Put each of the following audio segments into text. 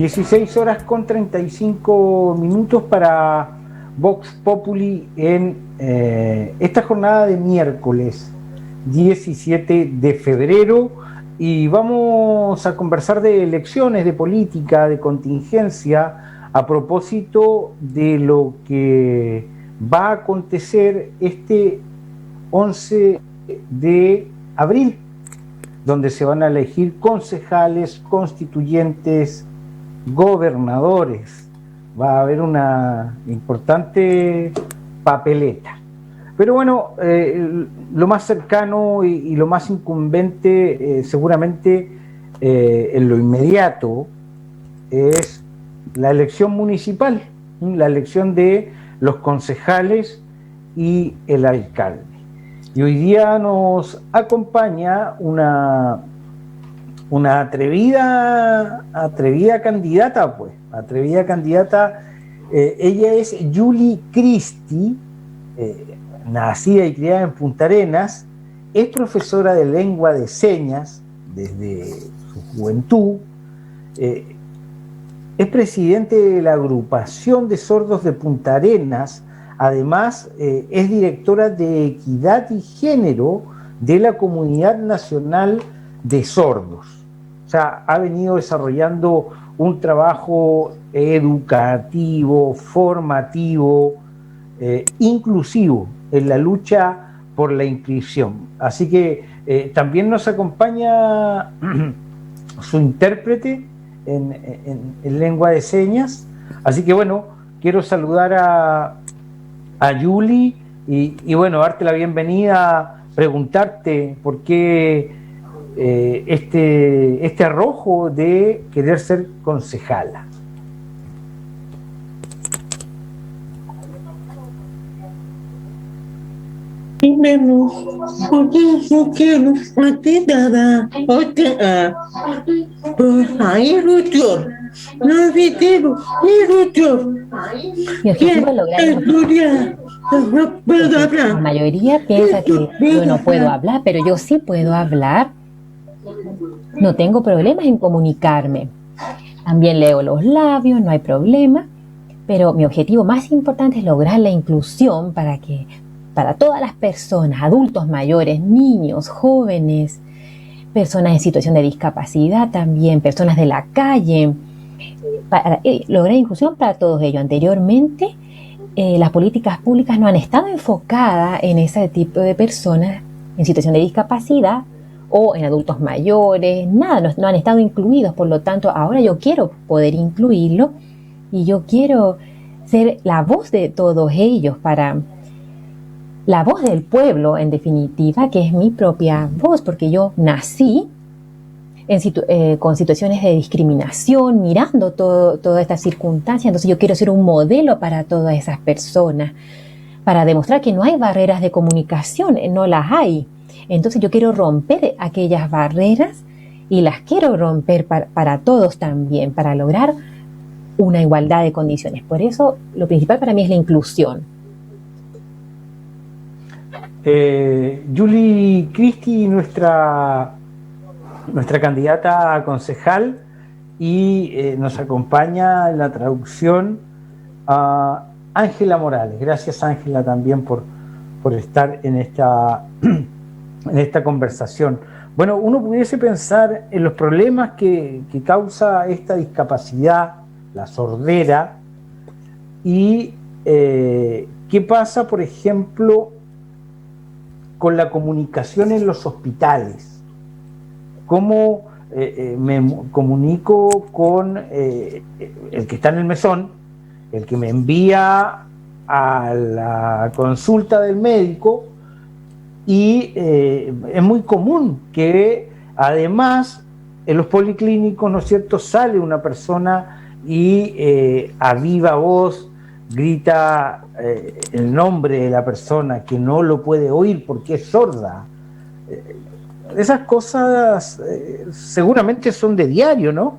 16 horas con 35 minutos para Vox Populi en esta jornada de miércoles 17 de febrero, y vamos a conversar de elecciones, de política, de contingencia, a propósito de lo que va a acontecer este 11 de abril, donde se van a elegir concejales, constituyentes, gobernadores. Va a haber una importante papeleta. Pero bueno, lo más cercano y lo más incumbente, seguramente en lo inmediato, es la elección municipal, la elección de los concejales y el alcalde. Y hoy día nos acompaña una atrevida candidata, ella es Julie Christie, nacida y criada en Punta Arenas, es profesora de lengua de señas desde su juventud, es presidente de la agrupación de sordos de Punta Arenas, además es directora de equidad y género de la Comunidad Nacional de Sordos. O sea, ha venido desarrollando un trabajo educativo, formativo, inclusivo en la lucha por la inscripción. Así que también nos acompaña su intérprete en lengua de señas. Así que bueno, quiero saludar a Julie y bueno, darte la bienvenida, preguntarte por qué este arrojo de querer ser concejala. Primero, porque yo quiero actividad, pues ahí lucho, no quiero, Mi objetivo es lograr no puedo hablar. La mayoría piensa que yo no puedo hablar, pero yo sí puedo hablar. No tengo problemas en comunicarme. También leo los labios, no hay problema. Pero mi objetivo más importante es lograr la inclusión para todas las personas, adultos mayores, niños, jóvenes, personas en situación de discapacidad también, personas de la calle, para lograr inclusión para todos ellos. Anteriormente, las políticas públicas no han estado enfocadas en ese tipo de personas en situación de discapacidad o en adultos mayores, nada, no han estado incluidos. Por lo tanto, ahora yo quiero poder incluirlo y yo quiero ser la voz de todos ellos, la voz del pueblo, en definitiva, que es mi propia voz, porque yo nací con situaciones de discriminación, mirando todas estas circunstancias. Entonces yo quiero ser un modelo para todas esas personas, para demostrar que no hay barreras de comunicación, no las hay. Entonces yo quiero romper aquellas barreras y las quiero romper para todos también, para lograr una igualdad de condiciones. Por eso lo principal para mí es la inclusión. Julie Christie, nuestra candidata a concejal, y nos acompaña en la traducción a Ángela Morales. Gracias, Ángela, también por estar en esta conversación. Bueno, uno pudiese pensar en los problemas que causa esta discapacidad, la sordera, y qué pasa, por ejemplo, con la comunicación en los hospitales. ¿Cómo me comunico con el que está en el mesón, el que me envía a la consulta del médico? Y es muy común que además en los policlínicos, ¿no es cierto?, sale una persona y a viva voz grita el nombre de la persona que no lo puede oír porque es sorda. Esas cosas seguramente son de diario, ¿no?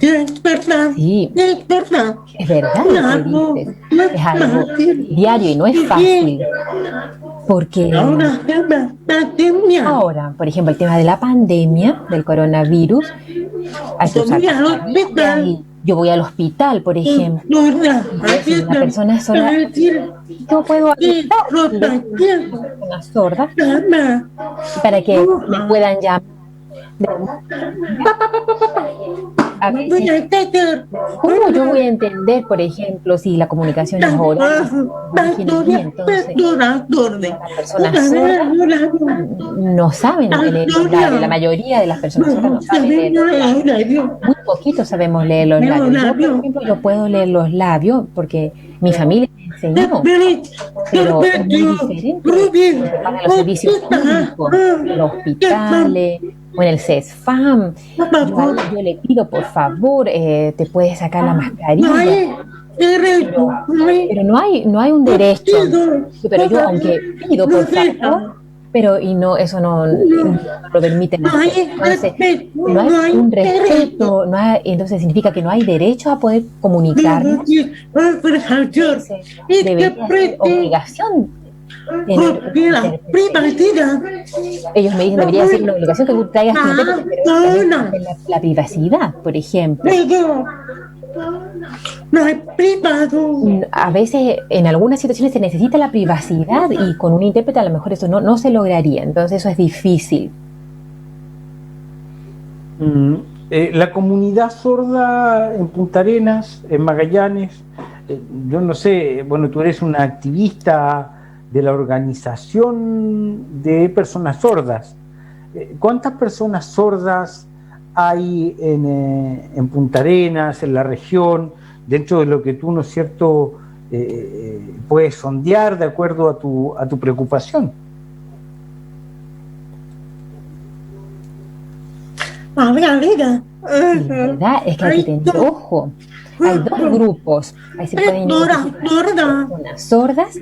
Es verdad. Sí, es verdad. Es verdad lo que dices. Es algo diario y no es fácil. porque Ahora es la pandemia. ahora, por ejemplo, el tema de la pandemia, del coronavirus, hay que Yo usar voy al mascarillas hospital. y yo voy al hospital, por ejemplo, Doctora, y si una persona sorda, yo puedo ayudar a una persona sorda para que me puedan llamar. A veces, ¿cómo yo voy a entender, por ejemplo, si la comunicación es oral? Entonces, las personas sordas no saben, la mayoría de las personas sordas no saben leer los labios. Muy poquito sabemos leer los labios. Yo, por ejemplo, yo puedo leer los labios porque mi familia me enseñó, pero es muy diferente para los servicios públicos, en los hospitales o en el CESFAM. Yo le pido, por favor, te puedes sacar la mascarilla. Pero no hay un derecho. Pero yo, aunque pido, por favor, pero eso no lo permite la ley. Entonces, no hay un respeto, entonces significa que no hay derecho a poder comunicarnos. Debería ser obligación tener ellos me dicen, debería ser una obligación que tú traigas tu intérprete, pero también la privacidad, por ejemplo. A veces, en algunas situaciones se necesita la privacidad y con un intérprete a lo mejor eso no se lograría, entonces eso es difícil. La comunidad sorda en Punta Arenas, en Magallanes, yo no sé, bueno, tú eres una activista de la organización de personas sordas. ¿Cuántas personas sordas hay en Punta Arenas, en la región, dentro de lo que tú, ¿no es cierto?, puedes sondear de acuerdo a tu preocupación? La verdad es que hay que tener ojo. Hay dos grupos. Ahí se pueden identificar personas sordas,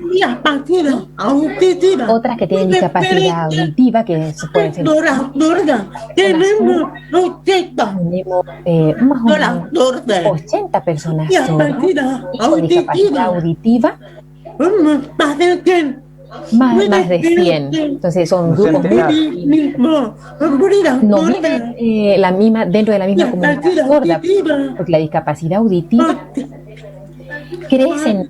otras que tienen discapacidad auditiva, que se pueden ser tenemos más o menos 80 personas sordas con discapacidad auditiva, más de 100. Entonces son grupos no viven dentro de la misma comunidad sorda, porque la discapacidad auditiva crecen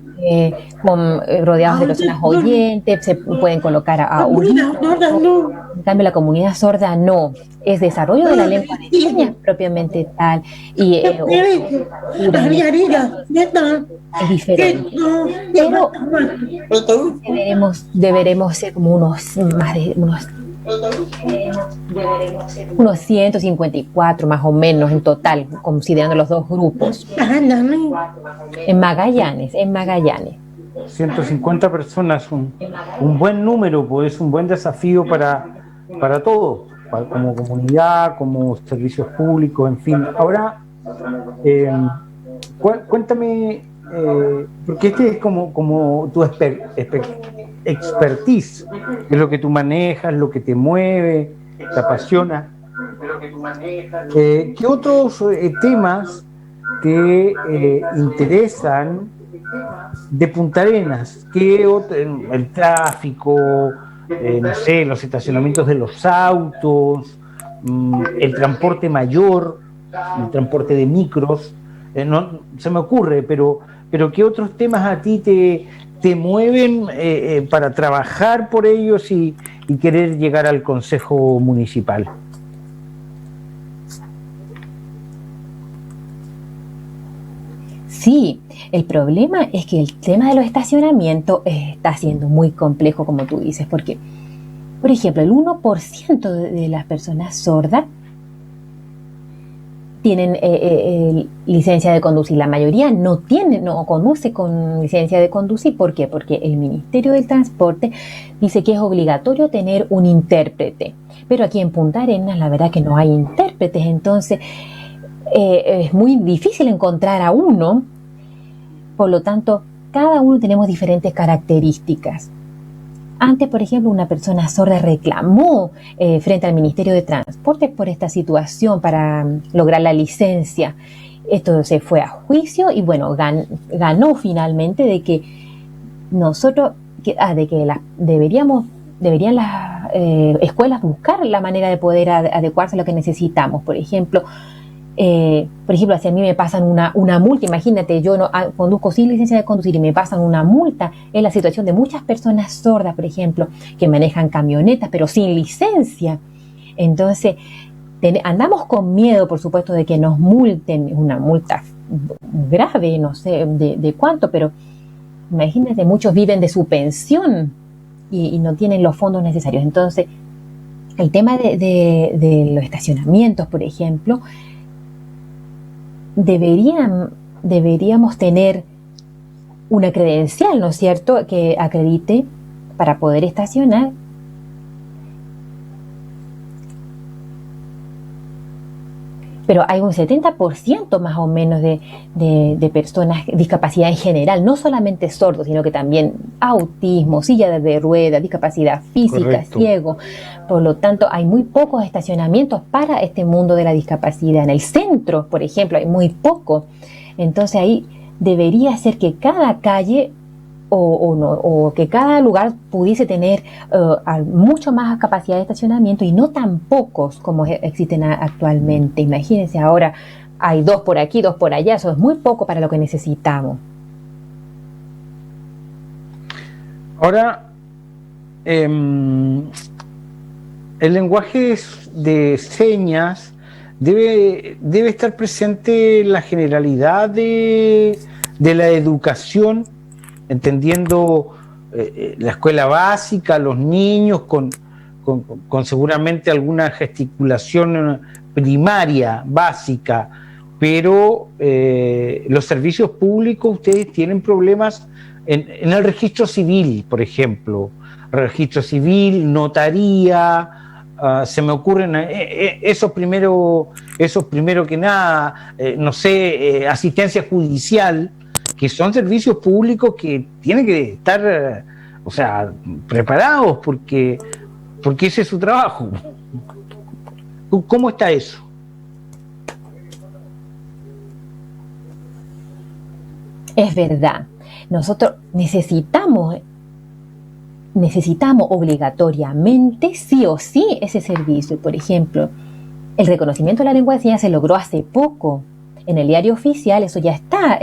rodeados de personas oyentes, se pueden colocar a audífonos. En cambio, la comunidad sorda no, es desarrollo de la lengua de señas propiamente tal, y es diferente. Pero deberemos ser como unos 154 más o menos en total, considerando los dos grupos. En Magallanes. 150 personas, un buen número, pues es un buen desafío para todos, como comunidad, como servicios públicos, en fin. Ahora, cuéntame, porque este es como tu expertise, es lo que tú manejas, lo que te mueve, te apasiona. ¿Qué otros temas te interesan de Punta Arenas? El tráfico, no sé, los estacionamientos de los autos, el transporte mayor, el transporte de micros, no se me ocurre, pero ¿qué otros temas a ti te mueven para trabajar por ellos y querer llegar al Consejo Municipal? Sí, el problema es que el tema de los estacionamientos está siendo muy complejo, como tú dices, porque, por ejemplo, el 1% de las personas sordas tienen licencia de conducir. La mayoría no conduce con licencia de conducir. ¿Por qué? Porque el Ministerio del Transporte dice que es obligatorio tener un intérprete. Pero aquí en Punta Arenas, la verdad que no hay intérpretes, entonces es muy difícil encontrar a uno. Por lo tanto, cada uno tenemos diferentes características. Antes, por ejemplo, una persona sorda reclamó frente al Ministerio de Transporte por esta situación para lograr la licencia. Esto se fue a juicio y bueno, ganó finalmente de que nosotros deberían las escuelas buscar la manera de poder adecuarse a lo que necesitamos. Por ejemplo, si a mí me pasan una multa, imagínate, yo no conduzco sin licencia de conducir y me pasan una multa, es la situación de muchas personas sordas, por ejemplo, que manejan camionetas pero sin licencia. Entonces, andamos con miedo, por supuesto, de que nos multen, una multa grave, no sé de cuánto, pero imagínate, muchos viven de su pensión y no tienen los fondos necesarios. Entonces, el tema de los estacionamientos, por ejemplo, deberíamos tener una credencial, ¿no es cierto?, que acredite para poder estacionar. Pero hay un 70% más o menos de personas con discapacidad en general, no solamente sordos, sino que también autismo, silla de ruedas, discapacidad física, Correcto. ciego. Por lo tanto, hay muy pocos estacionamientos para este mundo de la discapacidad. En el centro, por ejemplo, hay muy poco. Entonces ahí debería ser que cada calle o que cada lugar pudiese tener mucho más capacidad de estacionamiento y no tan pocos como existen actualmente. Imagínense, ahora hay 2 por aquí, 2 por allá, eso es muy poco para lo que necesitamos. Ahora, el lenguaje de señas debe estar presente en la generalidad de la educación, entendiendo la escuela básica, los niños con seguramente alguna gesticulación primaria, básica, pero los servicios públicos, ustedes tienen problemas en el registro civil, por ejemplo, registro civil, notaría, se me ocurren esos primero que nada, no sé, asistencia judicial, que son servicios públicos que tienen que estar, preparados porque ese es su trabajo. ¿Cómo está eso? Es verdad. Nosotros necesitamos obligatoriamente, sí o sí, ese servicio. Por ejemplo, el reconocimiento de la lengua de señas se logró hace poco. En el diario oficial eso ya está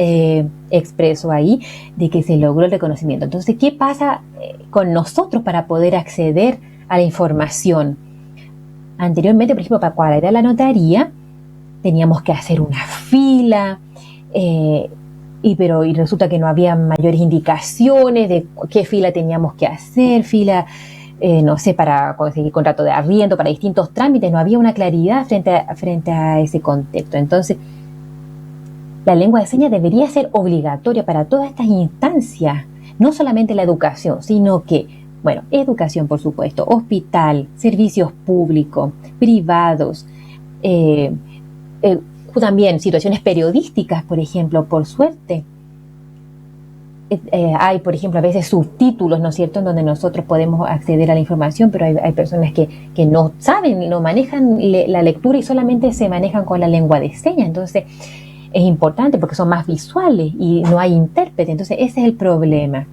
expreso ahí, de que se logró el reconocimiento. Entonces, ¿qué pasa con nosotros para poder acceder a la información? Anteriormente, por ejemplo, para ir a la notaría, teníamos que hacer una fila, y resulta que no había mayores indicaciones de qué fila teníamos que hacer, no sé, para conseguir contrato de arriendo, para distintos trámites, no había una claridad frente a ese contexto. Entonces, la lengua de señas debería ser obligatoria para todas estas instancias, no solamente la educación, sino que, bueno, educación, por supuesto, hospital, servicios públicos, privados, también situaciones periodísticas, por ejemplo, por suerte. Hay, por ejemplo, a veces subtítulos, ¿no es cierto?, en donde nosotros podemos acceder a la información, pero hay personas que no saben, no manejan la lectura y solamente se manejan con la lengua de señas. Entonces, es importante porque son más visuales y no hay intérprete. Entonces, ese es el problema.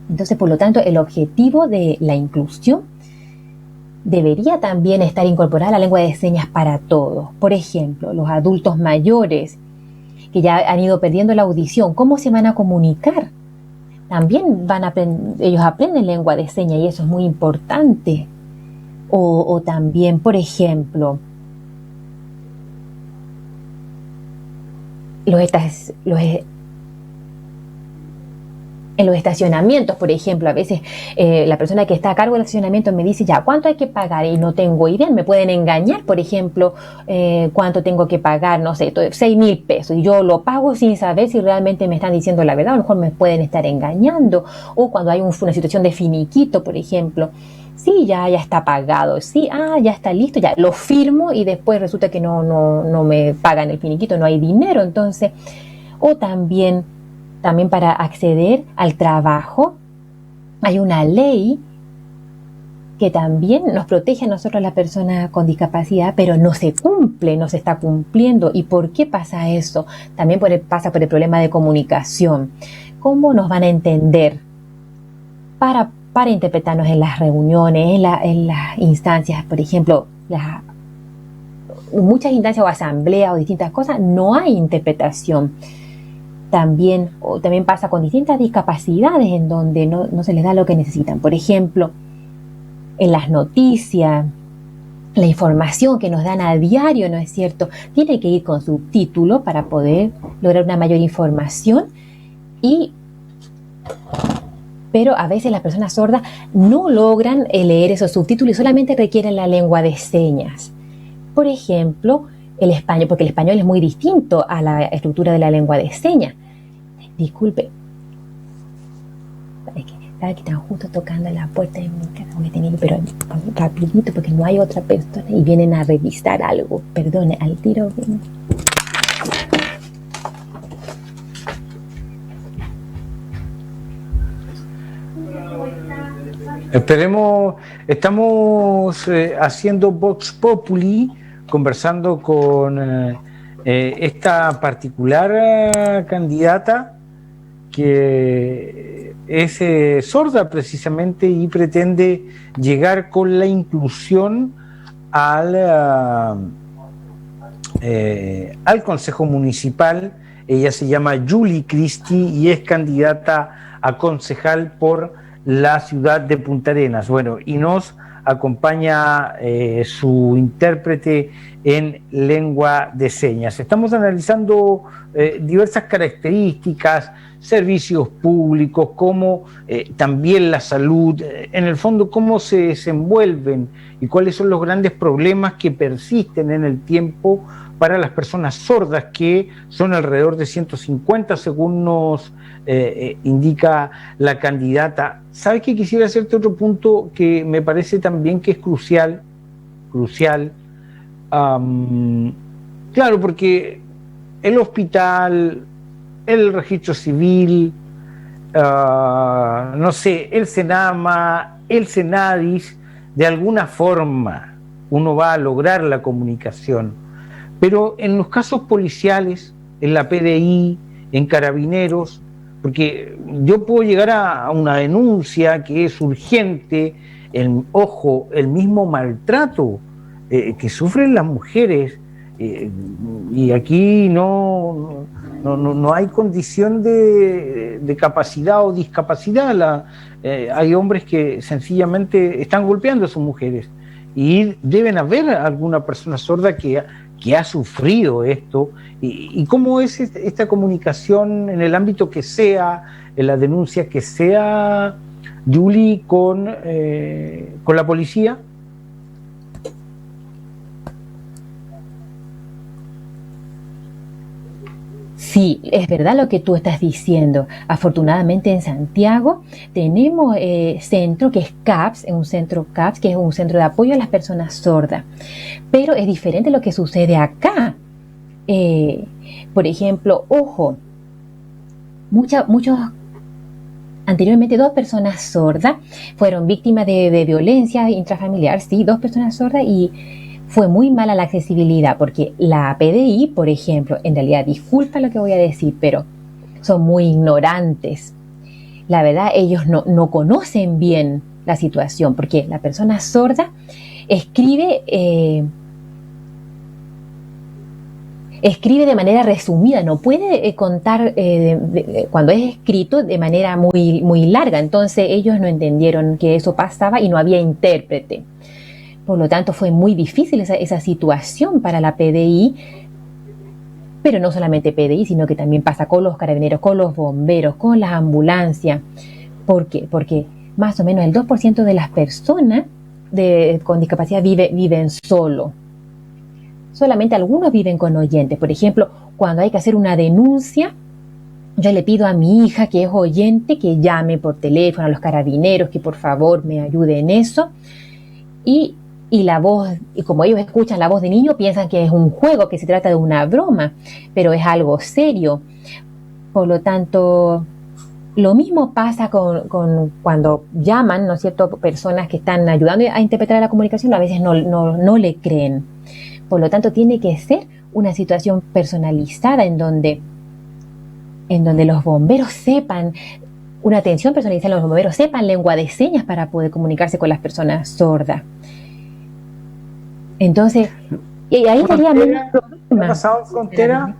Entonces, por lo tanto, el objetivo de la inclusión debería también estar incorporada la lengua de señas para todos. Por ejemplo, los adultos mayores que ya han ido perdiendo la audición, ¿cómo se van a comunicar? También ellos aprenden lengua de señas y eso es muy importante. O también, por ejemplo, en los estacionamientos, por ejemplo, a veces la persona que está a cargo del estacionamiento me dice, ya, ¿cuánto hay que pagar? Y no tengo idea, me pueden engañar, por ejemplo, ¿cuánto tengo que pagar? No sé, 6,000 pesos, y yo lo pago sin saber si realmente me están diciendo la verdad, a lo mejor me pueden estar engañando. O cuando hay una situación de finiquito, por ejemplo, sí, ya está pagado, sí, ya está listo, ya lo firmo y después resulta que no me pagan el finiquito, no hay dinero. Entonces, o también para acceder al trabajo hay una ley que también nos protege a nosotros, la persona con discapacidad, pero no se cumple, no se está cumpliendo. ¿Y por qué pasa eso? También pasa por el problema de comunicación. ¿Cómo nos van a entender para interpretarnos en las reuniones, en las instancias, por ejemplo, muchas instancias o asambleas o distintas cosas, no hay interpretación. También pasa con distintas discapacidades en donde no se les da lo que necesitan. Por ejemplo, en las noticias, la información que nos dan a diario, ¿no es cierto? Tiene que ir con subtítulos para poder lograr una mayor información, pero a veces las personas sordas no logran leer esos subtítulos y solamente requieren la lengua de señas. Por ejemplo, el español, porque el español es muy distinto a la estructura de la lengua de señas. Disculpe, es que estaba que están justo tocando la puerta de mi casa, pero rapidito porque no hay otra persona y vienen a revisar algo. Perdone, al tiro. Esperemos, estamos haciendo Vox Populi, conversando con esta particular candidata que es sorda precisamente y pretende llegar con la inclusión al Consejo Municipal. Ella se llama Julie Christie y es candidata a concejal por la ciudad de Punta Arenas. Bueno, y nos acompaña su intérprete en lengua de señas. Estamos analizando diversas características, servicios públicos, cómo también la salud, en el fondo cómo se desenvuelven y cuáles son los grandes problemas que persisten en el tiempo para las personas sordas, que son alrededor de 150 según nos indica la candidata. ¿Sabes qué? Quisiera hacerte otro punto que me parece también que es crucial. Claro, porque el hospital, el registro civil, no sé, el Senama, el Senadis, de alguna forma uno va a lograr la comunicación. Pero en los casos policiales, en la PDI, en Carabineros, porque yo puedo llegar a una denuncia que es urgente, el mismo maltrato que sufren las mujeres, y aquí no hay condición de capacidad o discapacidad. Hay hombres que sencillamente están golpeando a sus mujeres, y deben haber alguna persona sorda que ha sufrido esto, y cómo es esta comunicación en el ámbito que sea, en la denuncia que sea, Julie, con la policía. Sí, es verdad lo que tú estás diciendo. Afortunadamente en Santiago tenemos centro que es CAPS, un centro CAPS, que es un centro de apoyo a las personas sordas. Pero es diferente lo que sucede acá. Por ejemplo, anteriormente 2 personas sordas fueron víctimas de violencia intrafamiliar, sí, 2 personas sordas, y fue muy mala la accesibilidad, porque la PDI, por ejemplo, en realidad, disculpa lo que voy a decir, pero son muy ignorantes. La verdad, ellos no conocen bien la situación, porque la persona sorda escribe de manera resumida, no puede contar cuando es escrito de manera muy, muy larga. Entonces ellos no entendieron que eso pasaba y no había intérprete. Por lo tanto, fue muy difícil esa situación para la PDI, pero no solamente PDI, sino que también pasa con los carabineros, con los bomberos, con las ambulancias. ¿Por qué? Porque más o menos el 2% de las personas con discapacidad viven solo. Solamente algunos viven con oyentes. Por ejemplo, cuando hay que hacer una denuncia, yo le pido a mi hija, que es oyente, que llame por teléfono a los carabineros, que por favor me ayude en eso. Y la voz, y como ellos escuchan la voz de niño, piensan que es un juego, que se trata de una broma, pero es algo serio. Por lo tanto, lo mismo pasa con cuando llaman, ¿no es cierto?, personas que están ayudando a interpretar la comunicación, a veces no le creen. Por lo tanto, tiene que ser una situación personalizada en donde los bomberos sepan una atención personalizada, los bomberos sepan lengua de señas para poder comunicarse con las personas sordas. Entonces, y ahí sería menos problema. ¿Ha pasado en frontera?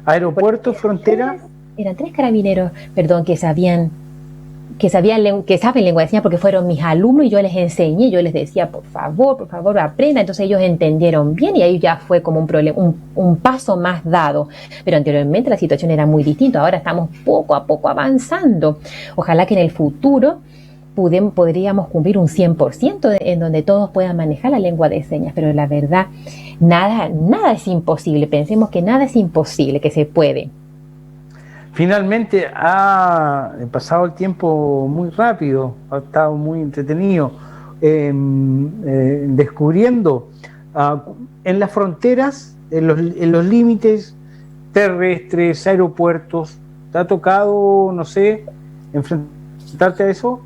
¿Aeropuerto, frontera? Eran 3 carabineros, perdón, que saben lengua de señas porque fueron mis alumnos y yo les enseñé, yo les decía, por favor, aprenda. Entonces ellos entendieron bien y ahí ya fue como un paso más dado. Pero anteriormente la situación era muy distinta, ahora estamos poco a poco avanzando. Ojalá que en el futuro podríamos cumplir un 100% en donde todos puedan manejar la lengua de señas, pero la verdad, nada es imposible. Pensemos que nada es imposible, que se puede. Finalmente ha pasado el tiempo muy rápido, ha estado muy entretenido descubriendo en las fronteras, en los límites terrestres, aeropuertos. ¿Te ha tocado, no sé, enfrentarte a eso?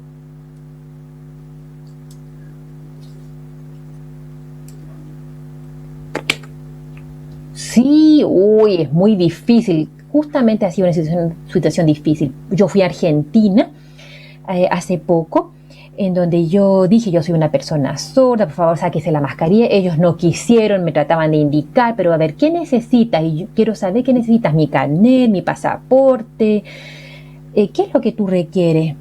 Sí, es muy difícil. Justamente ha sido una situación difícil. Yo fui a Argentina hace poco, en donde yo dije, yo soy una persona sorda, por favor sáquese la mascarilla. Ellos no quisieron, me trataban de indicar, pero a ver, ¿qué necesitas? Y yo quiero saber qué necesitas, mi carnet, mi pasaporte, ¿qué es lo que tú requieres?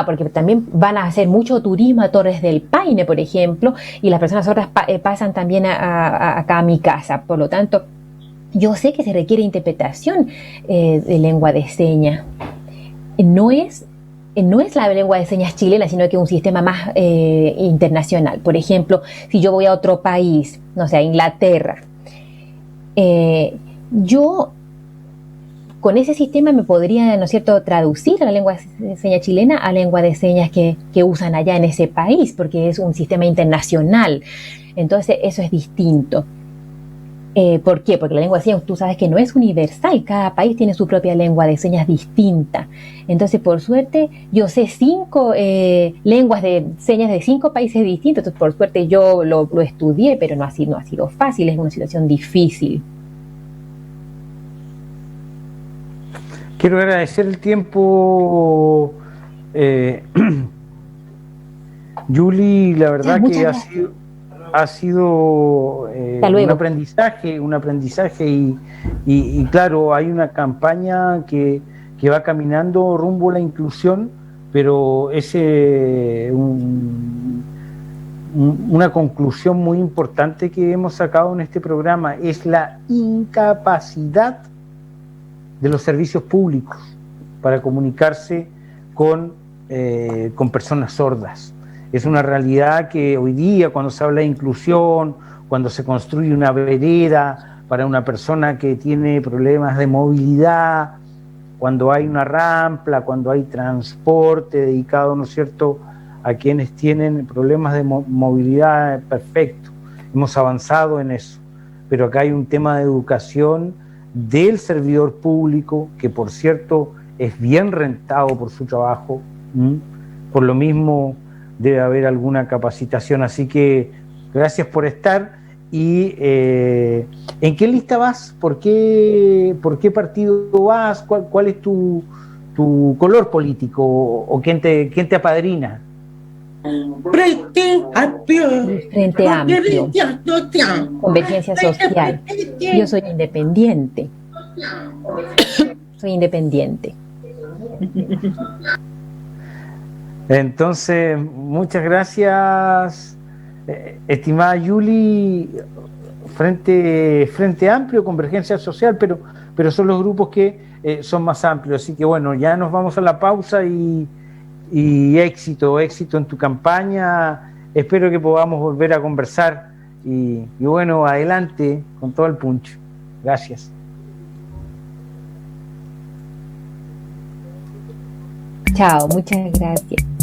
Porque también van a hacer mucho turismo a Torres del Paine, por ejemplo, y las personas sordas pasan también acá a mi casa. Por lo tanto, yo sé que se requiere interpretación de lengua de señas. No es la lengua de señas chilena, sino que es un sistema más internacional. Por ejemplo, si yo voy a otro país, no sé, a Inglaterra, yo con ese sistema me podría, ¿no es cierto?, traducir la lengua de señas chilena a lengua de señas que usan allá en ese país, porque es un sistema internacional. Entonces, eso es distinto. ¿Por qué? Porque la lengua de señas, tú sabes que no es universal, cada país tiene su propia lengua de señas distinta. Entonces, por suerte, yo sé 5 lenguas de señas de 5 países distintos. Entonces, por suerte, yo lo estudié, pero no ha sido fácil, es una situación difícil. Quiero agradecer el tiempo, Julie, la verdad que ha sido un aprendizaje y claro, hay una campaña que va caminando rumbo a la inclusión, pero es una conclusión muy importante que hemos sacado en este programa, es la incapacidad de los servicios públicos para comunicarse con personas sordas. Es una realidad que hoy día, cuando se habla de inclusión, cuando se construye una vereda para una persona que tiene problemas de movilidad, cuando hay una rampa, cuando hay transporte dedicado, ¿no es cierto?, a quienes tienen problemas de movilidad, perfecto. Hemos avanzado en eso, pero acá hay un tema de educación del servidor público, que por cierto es bien rentado por su trabajo, por lo mismo debe haber alguna capacitación, así que gracias por estar. Y ¿en qué lista vas? ¿Por qué partido vas? ¿Cuál es tu color político o quién te apadrina? Frente Amplio. Convergencia social. Yo soy independiente. Entonces, muchas gracias, estimada Julie. Frente Amplio, Convergencia Social, pero son los grupos que son más amplios. Así que bueno, ya nos vamos a la pausa y éxito en tu campaña. Espero que podamos volver a conversar y bueno, adelante con todo el punch. Gracias. Chao, muchas gracias.